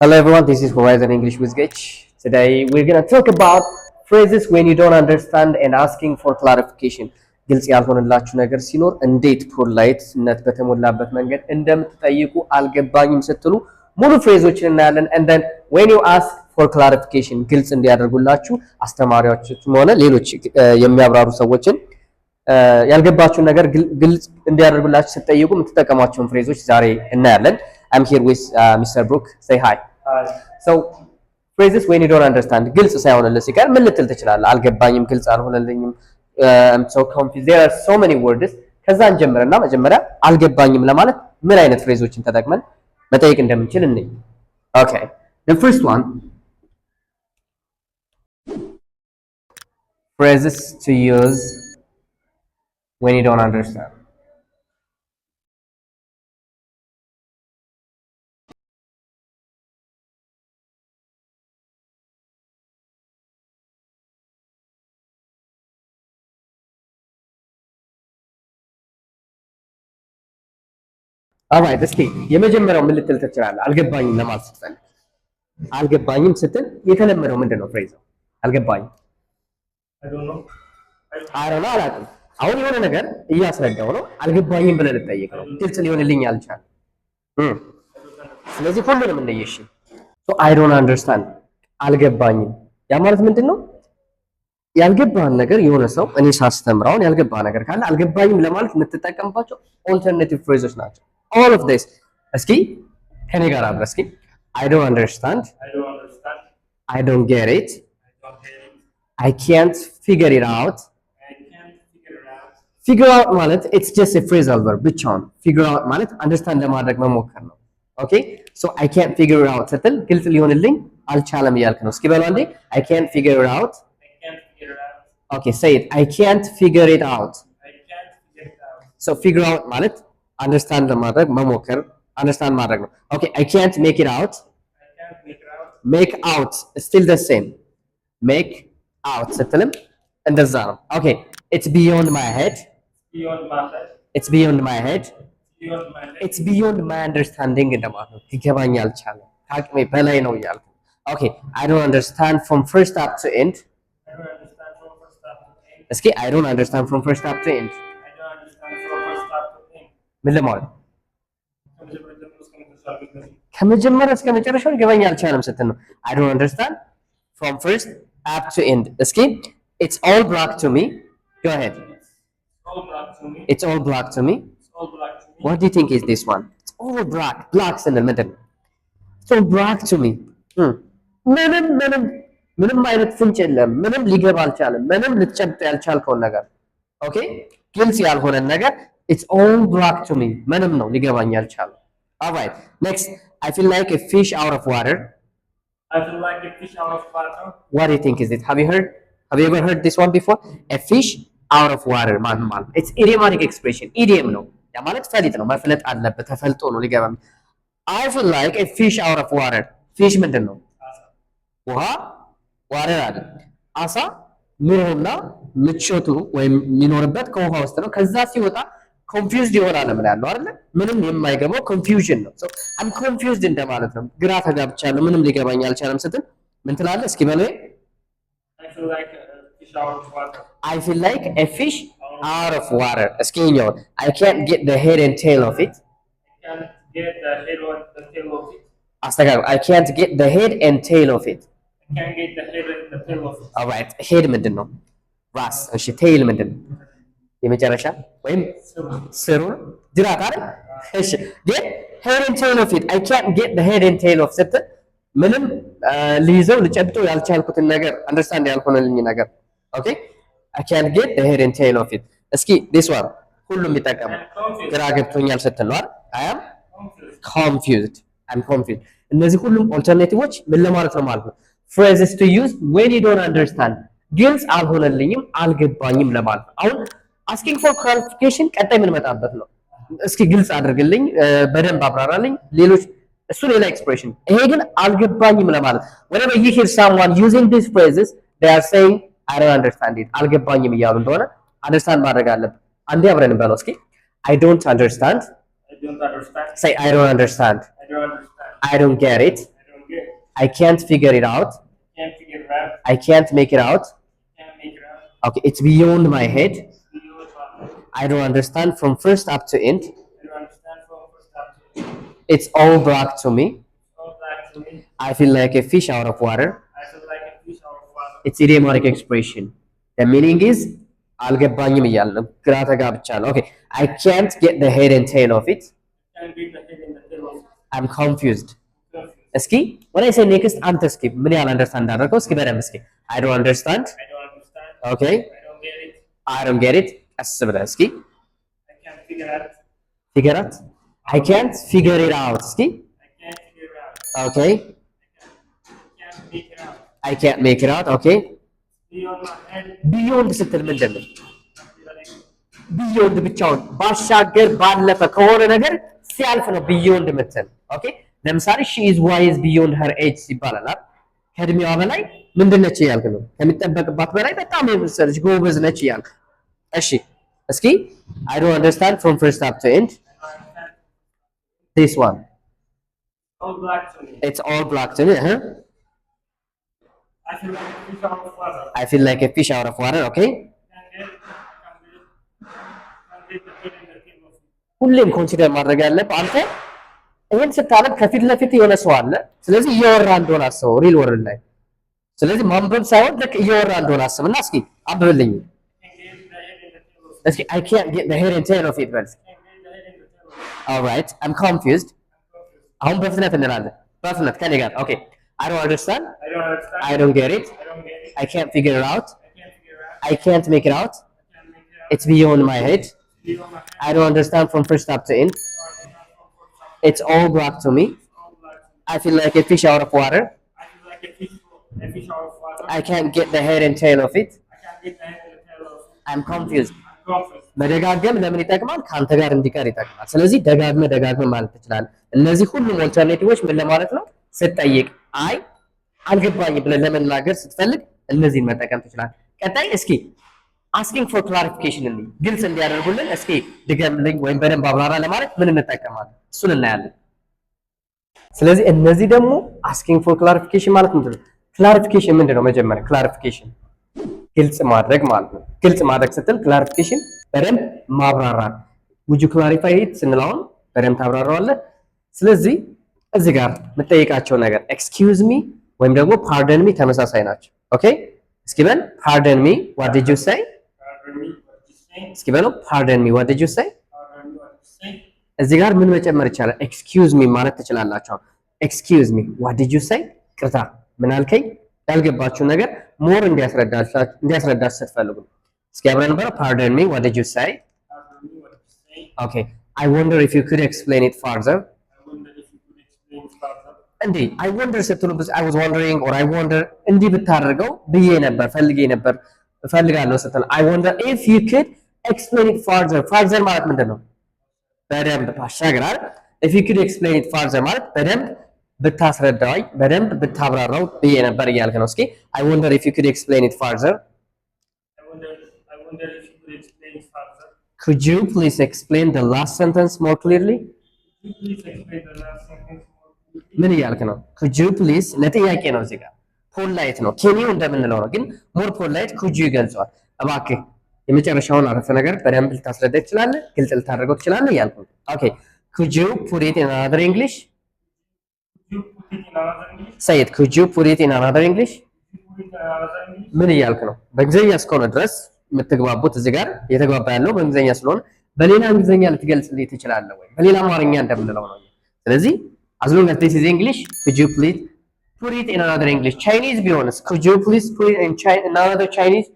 Hello everyone, this is Horizon English with Gage. Today we're gonna talk about phrases when you don't understand and asking for clarification. ግልጽ ያልሆነላችሁ ነገር ሲኖር እንዴት ፖላይትነት በተሞላበት መንገድ እንደምትጠይቁ አልገባኝም ስትሉ ሙሉ ፍሬዞችን እናያለን። and then when you ask for clarification ግልጽ እንዲያደርጉላችሁ አስተማሪዎችም ሆነ ሌሎች የሚያብራሩ ሰዎችን ያልገባችሁ ነገር ግልጽ እንዲያደርጉላችሁ ስትጠይቁ የምትጠቀሟቸውን ፍሬዞች ዛሬ እናያለን። I'm here with Mr. Brooke. Say hi. So phrases when you don't understand ግልጽ ሳይሆንልህ ሲቀር ምን ልትል ትችላለህ? አልገባኝም፣ ግልጽ አልሆነልኝም፣ I'm so confused. There are so many words. ከዛ እንጀምርና መጀመሪያ አልገባኝም ለማለት ምን አይነት ፍሬዞችን ተጠቅመን መጠየቅ እንደምንችል እንይ። Okay. The first one, phrases to use when you don't understand. አባይት እስኪ የመጀመሪያው ምን ልትል ትችላለህ? አልገባኝም ለማለት ስትፈልግ አልገባኝም ስትል የተለመደው ምንድነው ፍሬዝ? አልገባኝም አረና አላውቅም። አሁን የሆነ ነገር እያስረዳው ነው፣ አልገባኝም ብለህ ልጠይቅ ነው። ግልጽ ሊሆንልኝ አልቻለም። ስለዚህ ሁሉንም እንደየሽ so I don't understand አልገባኝም። ያ ማለት ምንድነው? ያልገባህን ነገር የሆነ ሰው እኔ ሳስተምራውን ያልገባህ ነገር ካለ አልገባኝም ለማለት የምትጠቀምባቸው ኦልተርኔቲቭ ፍሬዞች ናቸው። All of this. Aski, can you get Aski? I don't understand. I don't get it. I can't figure it out. Figure out ማለት it's just a phrasal verb. ብቻውን figure out ማለት understand ለማድረግ መሞከር ነው። Okay? So I can't figure it out ስትል ግልጽ ሊሆንልኝ አልቻለም እያልክ ነው። እስኪ በለው አንዴ I can't figure it out. Okay, say it. I can't figure it out. So figure out ማለት understand ለማድረግ መሞከር understand ማድረግ ነው። Okay, I can't make it out. Make out still the same. Make out ስትልም እንደዛ ነው። Okay, it's beyond my head. It's beyond my head. It's beyond my understanding እንደማለት ነው። ይገባኝ አልቻለም፣ ከአቅሜ በላይ ነው እያልኩ። Okay, I don't understand from first up to end. እስኪ I don't understand from first up to end. ምን ለማለት ከመጀመሪያ እስከ መጨረሻው ይገባኝ አልቻለም ስትል ነው I don't understand from first up to end። እስኪ it's all black to me. Go ahead. It's all black to me. What do you think is this one? It's all black. Black ስንል ምንድን ነው? It's all black to me. ምንም አይነት ፍንጭ የለም። ምንም ሊገባ አልቻለም። ምንም ልትጨብጥ ያልቻልከውን ነገር ኦኬ፣ ግልጽ ያልሆነን ነገር it's all black to me. ምንም ነው ሊገባኝ አልቻለም። All right. Next, I feel like a fish out of water. I feel like a fish out of water. What do you think is it? Have you ever heard this one before? A fish out of water. Man. It's idiomatic expression. Idiom ነው። ያ ማለት ፈሊጥ ነው፣ መፍለጥ አለበት፣ ተፈልጦ ነው ሊገባ። I feel like a fish out of water. Fish ምንድን ነው? ውሃ ዋተር አይደል? አሳ ኑሮና ምቾቱ ወይም የሚኖርበት ከውሃ ውስጥ ነው። ከዛ ሲወጣ ኮንፊውዝድ ይሆናል ምን ያለው አይደል? ምንም የማይገባው ኮንፊውዥን ነው። I'm confused እንደማለት ነው። ግራ ተጋብቻለሁ፣ ምንም ሊገባኝ አልቻለም ስትል ምን ትላለህ? እስኪ በለው I feel like a fish out of water. I feel like a fish out of water. እስኪ ይኸው I can't get the head and tail of it. I can't get the head and the tail of it. አስተካክል። I can't get the head and tail of it. I can't get the head and the tail of it. All right. head ምንድን ነው? ራስ። እሺ tail ምንድን ነው? የመጨረሻ ወይም ስሩ ጅራት አይደል? እሺ get head and tail of it. I can't get the head and tail of ስትል ምንም ሊይዘው ልጨብጠው ያልቻልኩትን ነገር አንደርስታንድ ያልሆነልኝ ነገር ኦኬ I can't get the head and tail of it። እስኪ this one ሁሉም ይጠቀማል። ግራ ገብቶኛል ስትል ነው አይደል? I am confused. I'm confused። እነዚህ ሁሉም ኦልተርኔቲቮች ምን ለማለት ነው ማለት ነው? phrases to use when you don't understand ግልጽ አልሆነልኝም አልገባኝም ለማለት ነው። አሁን asking for clarification ቀጣይ ምን መጣበት ነው? እስኪ ግልጽ አድርግልኝ፣ በደንብ አብራራልኝ፣ ሌሎች እሱ ሌላ ኤክስፕሬሽን። ይሄ ግን አልገባኝም ለማለት whenever you hear someone using these phrases they are saying I don't understand it አልገባኝም እያሉ እንደሆነ አንደርስታንድ ማድረግ አለብን። አንዴ አብረን እንበለው እስኪ I don't understand. Say I don't understand. I don't get it. I can't figure it out. Can't figure it out. I can't make it out. Can't make it out. Okay, it's beyond my head. Beyond my head. I don't understand from first up to end. I don't understand from first up to end. It's all black to me. All black to me. I feel like a fish out of water. I feel like a fish out of water. It's idiomatic expression. The meaning is አልገባኝም እያልን ነው። ግራ ተጋብቻለሁ። Okay, I can't get the head and tail of it. Can't get the head and the tail of it. I'm confused. Confused. እስኪ when I say next አንተ እስኪ ምን ያህል አንደርስታንድ እንዳደረገው እስኪ በደንብ እስኪ I don't understand. I don't understand. Okay. I don't get it. I don't get it. ቀስ ብለህ እስኪ I can't figure out. figure out. I can't figure it out. እስኪ I can't figure it out. Okay. Can't make it out. I can't make it out. Okay. Beyond my head. ቢዮንድ ስትል ምንድን ነው? ቢዮንድ ብቻውን ባሻገር ባለፈ ከሆነ ነገር ሲያልፍ ነው ቢዮንድ የምትል። ኦኬ ለምሳሌ ሺ ኢዝ ዋይዝ ቢዮንድ ሄር ኤጅ ይባላል አይደል? ከእድሜዋ በላይ ምንድን ነች እያልክ ነው። ከሚጠበቅባት በላይ በጣም የመሰለች ጎበዝ ነች እያልክ። እሺ እስኪ I don't understand from first up to end. This one. All black to me. It's all black to me. I feel like a fish out of water. I feel like a fish out of water. Okay. ሁሌም ኮንሲደር ማድረግ ያለብህ አንተ ይሄን ስታነብ ከፊት ለፊት የሆነ ሰው አለ። ስለዚህ እየወራ እንደሆነ አስበው ሪል ወርልድ ላይ። ስለዚህ ማንበብ ሳይሆን ልክ እየወራ እንደሆነ አስብና እስኪ አንብብልኝ። እስኪ I can't get the head and tail of it በል። All right, I'm confused. አሁን በፍጥነት እንላለን። በፍጥነት ከኔ ጋር ኦኬ I don't understand. I don't understand. I don't get it. I don't get it. I can't figure it out. I can't figure it out. I can't make it out. I can't make it out. It's beyond my head. Beyond my head. I don't understand from first up to end. It's all black to me. All black to me. I feel like a fish out of water. I feel like a fish out of water. I can't get the head and tail of it. I can't get the head and the tail of it. I'm confused. I'm confused. መደጋገም ለምን ይጠቅማል? ከአንተ ጋር እንዲቀር ይጠቅማል። ስለዚህ ደጋግመህ ማለት ትችላለህ። እነዚህ ሁሉም ኦልተርኔቲቮች ምን ለማለት ነው? ስትጠይቅ አይ አልገባኝም ብለህ ለመናገር ስትፈልግ እነዚህን መጠቀም ትችላለህ። ቀጣይ እስኪ asking for clarification እንዴ ግልጽ እንዲያደርጉልን እስኪ ድገምልኝ ወይም በደንብ አብራራ ለማለት ምን እንጠቀማለን? እሱን እናያለን። ስለዚህ እነዚህ ደግሞ asking for clarification ማለት ምንድን ነው? clarification ምንድን ነው? መጀመሪያ clarification ግልጽ ማድረግ ማለት ነው። ግልጽ ማድረግ ስትል clarification በደንብ ማብራራት would you clarify it ስንላውን በደንብ ታብራራዋለህ። ስለዚህ እዚህ ጋር የምጠይቃቸው ነገር excuse me ወይም ደግሞ pardon me ተመሳሳይ ናቸው። ኦኬ እስኪ በል pardon me what did you say? Pardon me, what did you say? እስኪ በለው pardon me what did you say? Pardon me, what did you say? እዚህ ጋር ምን መጨመር ይቻላል? excuse me ማለት ትችላላችሁ። excuse me what did you say? ቅርታ ምን አልከኝ? ያልገባችሁ ነገር ሞር እንዲያስረዳችሁ ስትፈልጉ እስኪ አብረን ነበር pardon me what did you say? Pardon me, what did you say? Okay I wonder if you could explain it further. I wonder if you could explain it further. እንዴ I wonder ስትሉ I was wondering or I wonder እንዲህ ብታደርገው ብዬ ነበር እፈልጋለሁ ስትል I wonder if you could explain it further. further ማለት ምንድን ነው? በደንብ ባሻገር አይደል? if you could explain it further ማለት በደንብ ብታስረዳኝ በደንብ ብታብራራው ብዬ ነበር እያልክ ነው። እስኪ I wonder if you could explain it further. I wonder if you could explain it further. Could you please explain the last sentence more clearly? Could you please explain the last sentence more clearly? ምን እያልክ ነው? Could you please ለጥያቄ ነው እዚህ ጋር ፖላይት ነው ኬኒው እንደምንለው ነው ግን ሞር ፖላይት could you ይገልጸዋል። እባክህ የመጨረሻውን አረፍተ ነገር በደንብ ልታስረዳ ትችላለህ፣ ግልጽ ልታደርገው ትችላለህ እያልኩ ነው። ኦኬ could you put it in another English? Could you put it in another English? Say it. Could you put it in another English? Could you put it in another English? ምን እያልክ ነው? በእንግሊዝኛ እስከሆነ ድረስ የምትግባቡት እዚህ ጋር እየተግባባ ያለው በእንግሊዝኛ ስለሆነ በሌላ እንግሊዝኛ ልትገልጽልኝ ትችላለህ ወይ በሌላ አማርኛ እንደምንለው ነው። ስለዚህ as long as this is English could you please put it in another English. Chinese ቢሆንስ could you please put it in another Chinese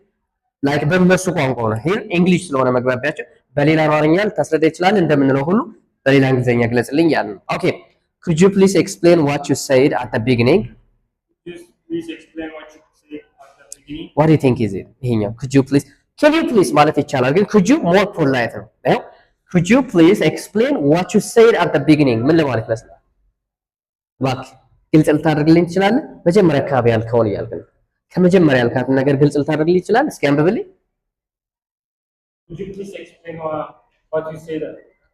like በእነሱ ቋንቋ ነው። ይሄ እንግሊሽ ስለሆነ መግባቢያቸው በሌላ አማርኛ ልታስረዳ ይችላል እንደምንለው ሁሉ በሌላ እንግሊዝኛ ግለጽልኝ ያለ ነው። ኦኬ could you please explain what you said at the beginning? Could you please explain what you said at the beginning? What do you think is it? ይሄኛው could you please can you please ማለት ይቻላል ግን could you more polite ነው። could you please explain what you said at the beginning ምን ለማለት ይመስላል? እባክህ ግልጽ ልታደርግልኝ ትችላለህ? መጀመሪያ አካባቢ ያልከውን እያልክ ነው። ከመጀመሪያ ያልካትን ነገር ግልጽ ልታደርግልኝ ይችላል? እስኪ አንብብልኝ። Could you please explain what you said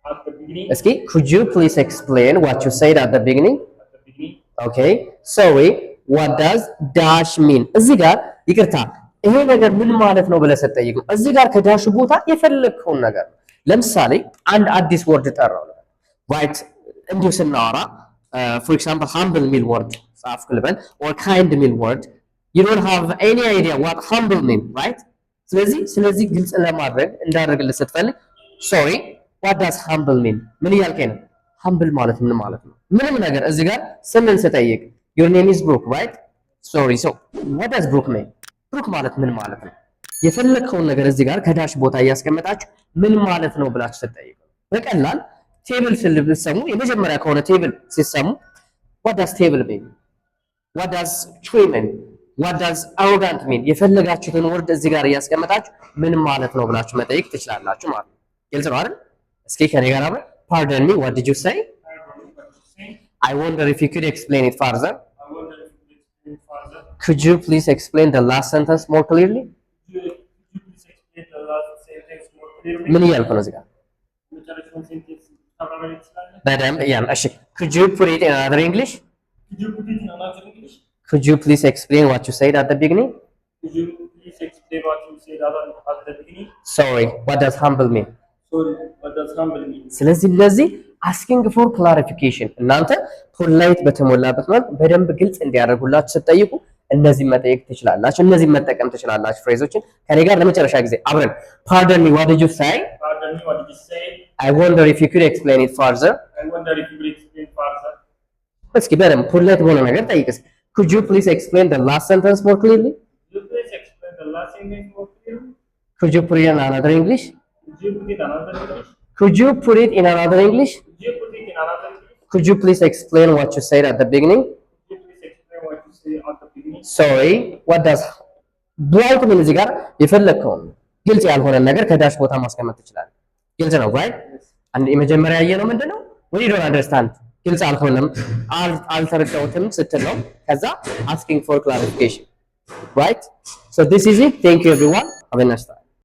at the beginning? እስኪ could you please explain what you said at the beginning? At the beginning. Okay sorry what does dash mean? እዚህ ጋር ይቅርታ ይሄ ነገር ምን ማለት ነው ብለህ ስትጠይቅ እዚህ ጋር ከዳሽ ቦታ የፈለግከውን ነገር ለምሳሌ አንድ አዲስ ወርድ ጠራው right እንዲሁ ስናወራ for example humble ሚል ወርድ ጻፍ ክልበል or kind ሚል ወርድ you don't have any idea what humble mean right ስለዚህ ግልጽ ለማድረግ እንዳደርግልህ ስትፈልግ sorry what does humble mean ምን እያልከኝ ነው humble ማለት ምን ማለት ነው ምንም ነገር እዚህ ጋር ስምን ስጠይቅ your name is Brooke right sorry so what does Brooke mean ብሩክ ማለት ምን ማለት ነው የፈለከውን ነገር እዚህ ጋር ከዳሽ ቦታ እያስቀመጣችሁ ምን ማለት ነው ብላችሁ ስትጠይቁ በቀላል ቴብል ስለብሰሙ የመጀመሪያ ከሆነ ቴብል ሲሰሙ what does table mean what does tree mean what does arrogant mean የፈለጋችሁትን ወርድ እዚህ ጋር እያስቀመጣችሁ ምን ማለት ነው ብላችሁ መጠየቅ ትችላላችሁ ማለት ነው ግልጽ ነው አይደል እስኪ ከኔ ጋር አብረን pardon me what did you say I wonder if you could explain it further could you please explain the last sentence more clearly ምን እያልኩ ነው እዚህ ጋር በደንብ ያን እሺ could you put it in another English could you please explain what you said at the beginning could you please explain what you said at the beginning sorry what does humble mean sorry what does humble mean ስለዚህ ለዚህ asking for clarification እናንተ ፖላይት በተሞላበት መልኩ በደንብ ግልጽ እንዲያደርጉላችሁ ስትጠይቁ እነዚህ መጠየቅ ትችላላችሁ እነዚህ መጠቀም ትችላላችሁ ፍሬዞችን ከኔ ጋር ለመጨረሻ ጊዜ አብረን pardon me what did you say pardon me what did you say I wonder if you could explain it further I wonder if you could explain further እስኪ በደንብ ፖላይት በሆነ ነገር ጠይቅስ could you please explain the last sentence more clearly could you please explain the last sentence more clearly could you put it in another English could you put it in another English could you put it in another English could you put it in another English could you please explain what you said at the beginning could you please explain what you said at the beginning sorry what does blank ምን እዚህ ጋር የፈለከውን ግልጽ ያልሆነ ነገር ከዳሽ ቦታ ማስቀመጥ ትችላለህ ግልጽ ነው right አንድ የመጀመሪያ ያየነው ምንድነው we don't understand ግልጽ አልሆነም አልተረዳሁትም ስትል ነው ከዛ asking for clarification right so this is it thank you everyone have a nice time